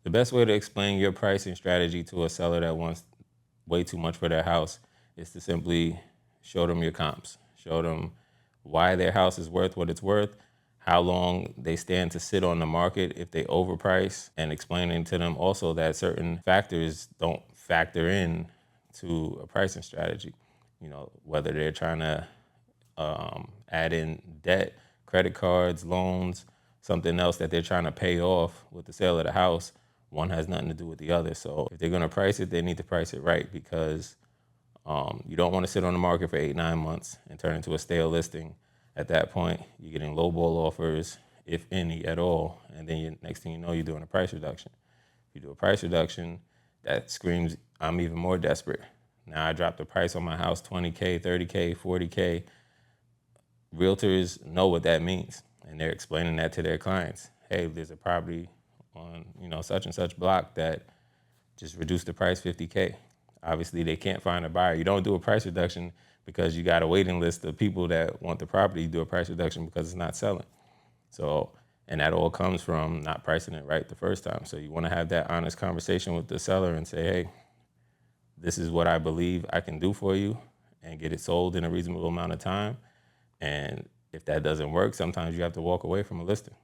The best way to explain your pricing strategy to a seller that wants way too much for their house is to simply show them your comps. Show them why their house is worth what it's worth, how long they stand to sit on the market if they overprice, and explaining to them also that certain factors don't factor in to a pricing strategy. Whether they're trying to add in debt, credit cards, loans, something else that they're trying to pay off with the sale of the house, one has nothing to do with the other. So if they're going to price it, they need to price it right, because you don't want to sit on the market for 8-9 months and turn into a stale listing. At that point, you're getting lowball offers, if any at all, and then next thing you know, you're doing a price reduction. If you do a price reduction, that screams, I'm even more desperate. Now I dropped the price on my house, $20K, $30K, $40K. Realtors know what that means, and they're explaining that to their clients. Hey, there's a property on such and such block that just reduced the price $50K. Obviously, they can't find a buyer. You don't do a price reduction because you got a waiting list of people that want the property. You do a price reduction because it's not selling. So, and that all comes from not pricing it right the first time. So you want to have that honest conversation with the seller and say, hey, this is what I believe I can do for you, and get it sold in a reasonable amount of time. And if that doesn't work, sometimes you have to walk away from a listing.